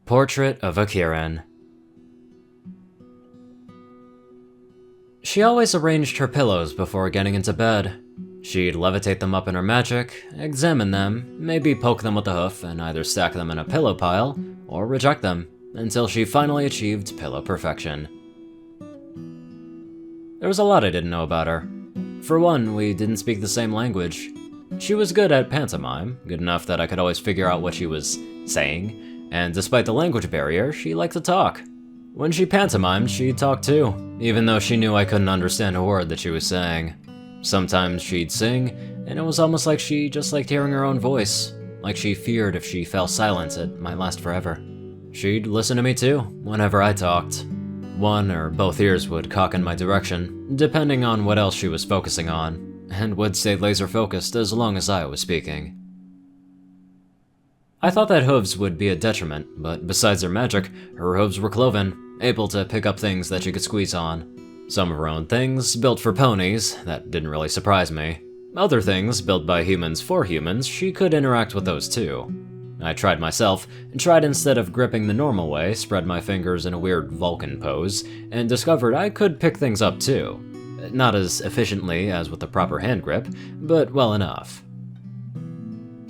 Portrait of a Kirin. She always arranged her pillows before getting into bed. She'd levitate them up in her magic, examine them, maybe poke them with a hoof, and either stack them in a pillow pile or reject them, until she finally achieved pillow perfection. There was a lot I didn't know about her. For one, we didn't speak the same language. She was good at pantomime, good enough that I could always figure out what she was saying, and despite the language barrier, she liked to talk. When she pantomimed, she talked too, even though she knew I couldn't understand a word that she was saying. Sometimes she'd sing, and it was almost like she just liked hearing her own voice, like she feared if she fell silent it might last forever. She'd listen to me too, whenever I talked. One or both ears would cock in my direction, depending on what else she was focusing on, and would stay laser-focused as long as I was speaking. I thought that hooves would be a detriment, but besides her magic, her hooves were cloven, able to pick up things that she could squeeze on. Some of her own things, built for ponies, that didn't really surprise me. Other things, built by humans for humans, she could interact with those too. I tried myself, and tried instead of gripping the normal way, spread my fingers in a weird Vulcan pose, and discovered I could pick things up too. Not as efficiently as with a proper hand grip, but well enough.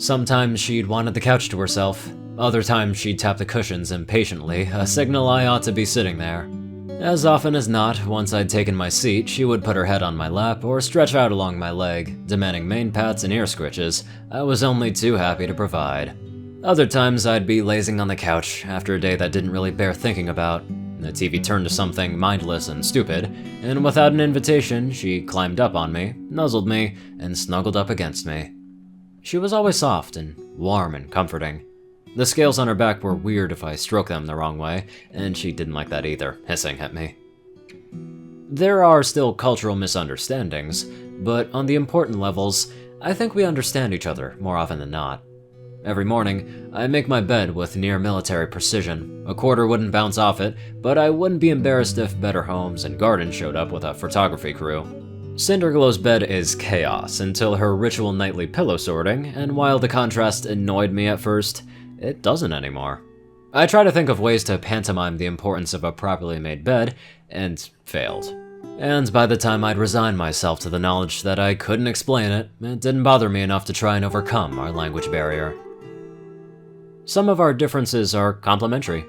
Sometimes she'd wanted the couch to herself, other times she'd tap the cushions impatiently, a signal I ought to be sitting there. As often as not, once I'd taken my seat, she would put her head on my lap or stretch out along my leg, demanding mane pats and ear scritches I was only too happy to provide. Other times I'd be lazing on the couch after a day that didn't really bear thinking about. The TV turned to something mindless and stupid, and without an invitation, she climbed up on me, nuzzled me, and snuggled up against me. She was always soft and warm and comforting. The scales on her back were weird if I stroked them the wrong way, and she didn't like that either, hissing at me. There are still cultural misunderstandings, but on the important levels, I think we understand each other more often than not. Every morning, I make my bed with near-military precision. A quarter wouldn't bounce off it, but I wouldn't be embarrassed if Better Homes and Garden showed up with a photography crew. Cinderglow's bed is chaos until her ritual nightly pillow sorting, and while the contrast annoyed me at first, it doesn't anymore. I try to think of ways to pantomime the importance of a properly made bed, and failed. And by the time I'd resigned myself to the knowledge that I couldn't explain it, it didn't bother me enough to try and overcome our language barrier. Some of our differences are complementary.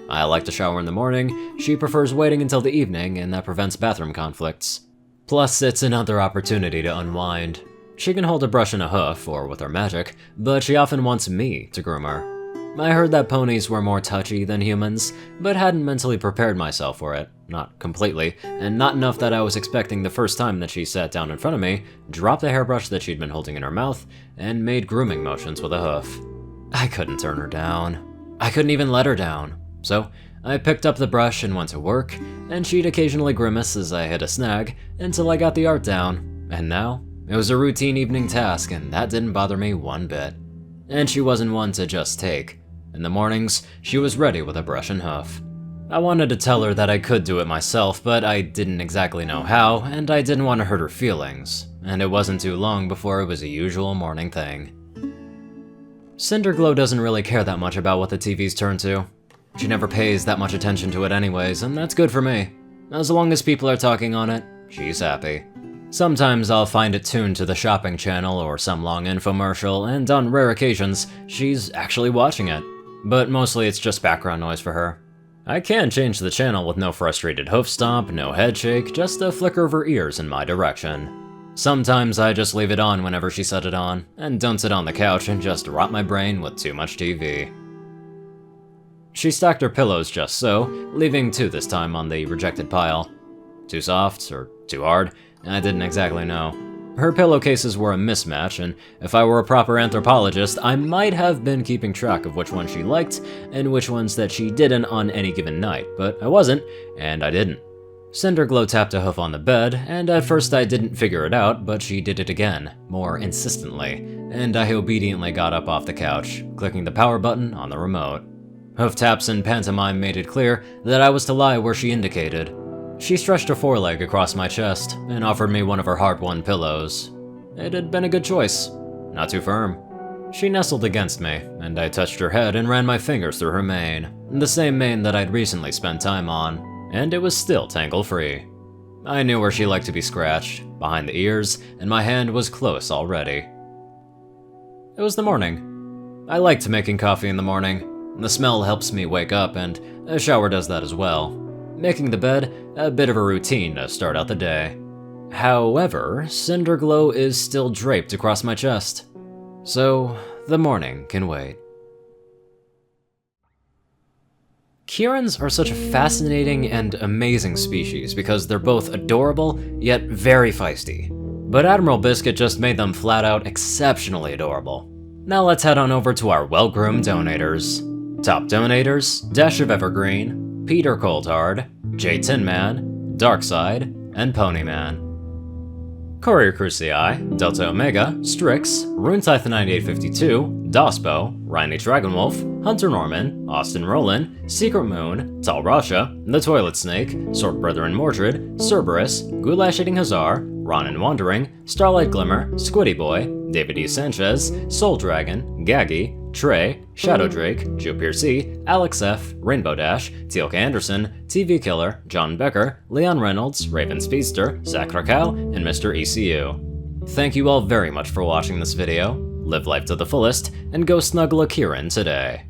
I like to shower in the morning, she prefers waiting until the evening, and that prevents bathroom conflicts. Plus, it's another opportunity to unwind. She can hold a brush and a hoof, or with her magic, but she often wants me to groom her. I heard that ponies were more touchy than humans, but hadn't mentally prepared myself for it. Not completely, and not enough that I was expecting the first time that she sat down in front of me, dropped the hairbrush that she'd been holding in her mouth, and made grooming motions with a hoof. I couldn't turn her down. I couldn't even let her down. So, I picked up the brush and went to work, and she'd occasionally grimace as I hit a snag until I got the art down. And now, it was a routine evening task, and that didn't bother me one bit. And she wasn't one to just take. In the mornings, she was ready with a brush and hoof. I wanted to tell her that I could do it myself, but I didn't exactly know how, and I didn't want to hurt her feelings. And it wasn't too long before it was a usual morning thing. Cinderglow doesn't really care that much about what the TV's turned to. She never pays that much attention to it anyways, and that's good for me. As long as people are talking on it, she's happy. Sometimes I'll find it tuned to the shopping channel or some long infomercial, and on rare occasions, she's actually watching it. But mostly it's just background noise for her. I can change the channel with no frustrated hoof stomp, no head shake, just a flicker of her ears in my direction. Sometimes I just leave it on whenever she set it on, and don't sit on the couch and just rot my brain with too much TV. She stacked her pillows just so, leaving two this time on the rejected pile. Too soft, or too hard, I didn't exactly know. Her pillowcases were a mismatch, and if I were a proper anthropologist, I might have been keeping track of which ones she liked and which ones that she didn't on any given night, but I wasn't, and I didn't. Cinderglow tapped a hoof on the bed, and at first I didn't figure it out, but she did it again, more insistently, and I obediently got up off the couch, clicking the power button on the remote. Hoof taps and pantomime made it clear that I was to lie where she indicated. She stretched her foreleg across my chest and offered me one of her hard-won pillows. It had been a good choice. Not too firm. She nestled against me, and I touched her head and ran my fingers through her mane, the same mane that I'd recently spent time on, and it was still tangle-free. I knew where she liked to be scratched, behind the ears, and my hand was close already. It was the morning. I liked making coffee in the morning. The smell helps me wake up, and a shower does that as well. Making the bed, a bit of a routine to start out the day. However, Cinderglow is still draped across my chest. So, the morning can wait. Kirins are such a fascinating and amazing species because they're both adorable, yet very feisty. But Admiral Biscuit just made them flat out exceptionally adorable. Now let's head on over to our well-groomed donators. Top donators, Dash of Evergreen, Peter Coulthard, J Tinman, Darkside, and Ponyman. CourierCruz CI, Delta Omega, Strix, RuneTyth9852, Dospo, Ryanny Dragonwolf, Hunter Norman, Austin Rolan, Secret Moon, Tal Rasha, The Toilet Snake, Sword Brethren Mordred, Cerberus, Goulash Eating Hazar, Ronan Wandering, Starlight Glimmer, Squiddy Boy, David E. Sanchez, Soul Dragon, Gaggy, Trey, Shadow Drake, Jupir C, Alex F, Rainbow Dash, Teal'c Anderson, TV Killer, John Becker, Leon Reynolds, Raven Speedster, Zach Rakow, and Mr. ECU. Thank you all very much for watching this video. Live life to the fullest, and go snuggle a Kirin today.